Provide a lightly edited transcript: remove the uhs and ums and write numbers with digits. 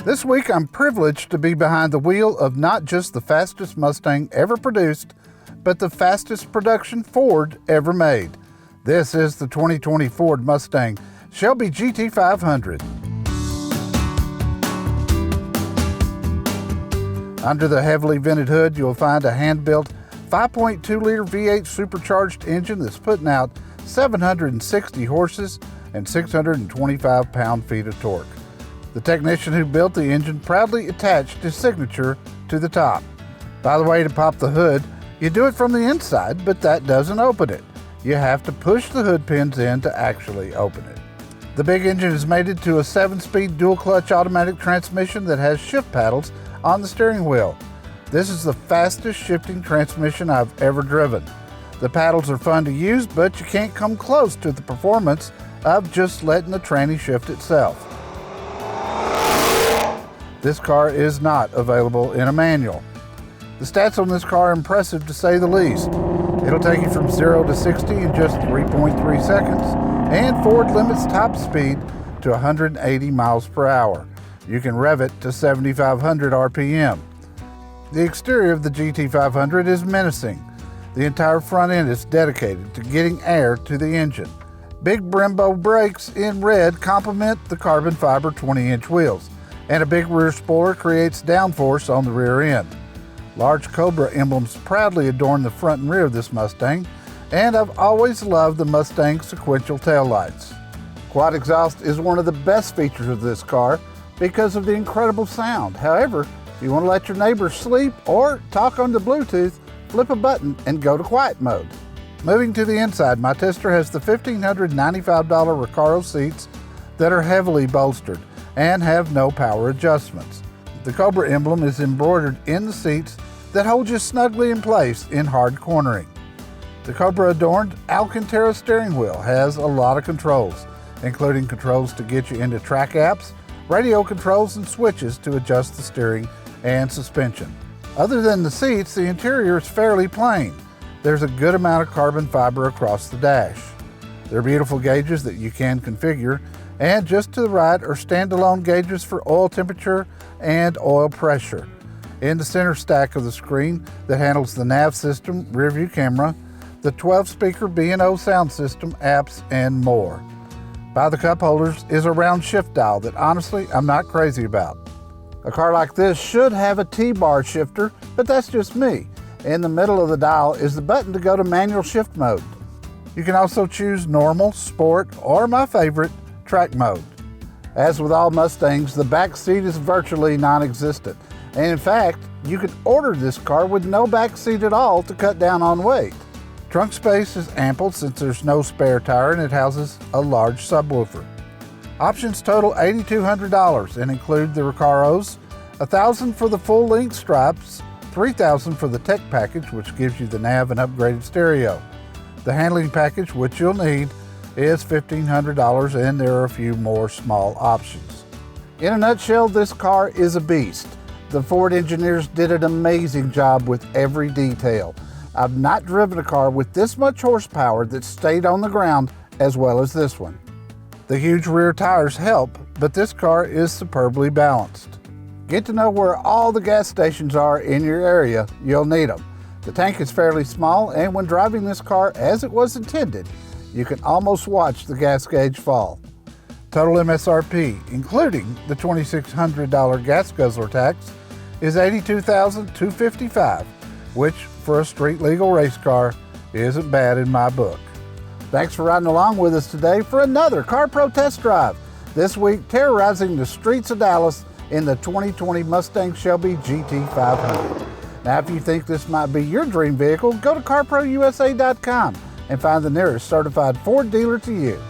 This week I'm privileged to be behind the wheel of not just the fastest Mustang ever produced, but the fastest production Ford ever made. This is the 2020 Ford Mustang Shelby GT500. Under the heavily vented hood, you'll find a hand-built 5.2-liter V8 supercharged engine that's putting out 760 horses and 625 pound-feet of torque. The technician who built the engine proudly attached his signature to the top. By the way, to pop the hood, you do it from the inside, but that doesn't open it. You have to push the hood pins in to actually open it. The big engine is mated to a 7-speed dual-clutch automatic transmission that has shift paddles on the steering wheel. This is the fastest shifting transmission I've ever driven. The paddles are fun to use, but you can't come close to the performance of just letting the tranny shift itself. This car is not available in a manual. The stats on this car are impressive to say the least. It'll take you from 0 to 60 in just 3.3 seconds, and Ford limits top speed to 180 miles per hour. You can rev it to 7,500 RPM. The exterior of the GT500 is menacing. The entire front end is dedicated to getting air to the engine. Big Brembo brakes in red complement the carbon fiber 20-inch wheels, and a big rear spoiler creates downforce on the rear end. Large Cobra emblems proudly adorn the front and rear of this Mustang, and I've always loved the Mustang sequential taillights. Quad exhaust is one of the best features of this car because of the incredible sound. However, if you want to let your neighbors sleep or talk on the Bluetooth, flip a button and go to quiet mode. Moving to the inside, my tester has the $1,595 Recaro seats that are heavily bolstered and have no power adjustments. The Cobra emblem is embroidered in the seats that hold you snugly in place in hard cornering. The Cobra adorned Alcantara steering wheel has a lot of controls, including controls to get you into track apps, radio controls, and switches to adjust the steering and suspension. Other than the seats, the interior is fairly plain. There's a good amount of carbon fiber across the dash. There are beautiful gauges that you can configure, and just to the right are standalone gauges for oil temperature and oil pressure. In the center stack of the screen that handles the nav system, rear view camera, the 12-speaker B&O sound system, apps, and more. By the cup holders is a round shift dial that honestly I'm not crazy about. A car like this should have a T-bar shifter, but that's just me. In the middle of the dial is the button to go to manual shift mode. You can also choose normal, sport, or my favorite, track mode. As with all Mustangs, the back seat is virtually non-existent. And in fact, you can order this car with no back seat at all to cut down on weight. Trunk space is ample since there's no spare tire and it houses a large subwoofer. Options total $8,200 and include the Recaros, $1,000 for the full-length stripes, $3,000 for the tech package, which gives you the nav and upgraded stereo. The handling package, which you'll need, is $1,500, and there are a few more small options. In a nutshell, this car is a beast. The Ford engineers did an amazing job with every detail. I've not driven a car with this much horsepower that stayed on the ground as well as this one. The huge rear tires help, but this car is superbly balanced. Get to know where all the gas stations are in your area, you'll need them. The tank is fairly small, and when driving this car as it was intended, you can almost watch the gas gauge fall. Total MSRP, including the $2,600 gas guzzler tax, is $82,255, which for a street legal race car isn't bad in my book. Thanks for riding along with us today for another CarPro test drive. This week, terrorizing the streets of Dallas in the 2020 Mustang Shelby GT500. Now, if you think this might be your dream vehicle, go to CarProUSA.com and find the nearest certified Ford dealer to you.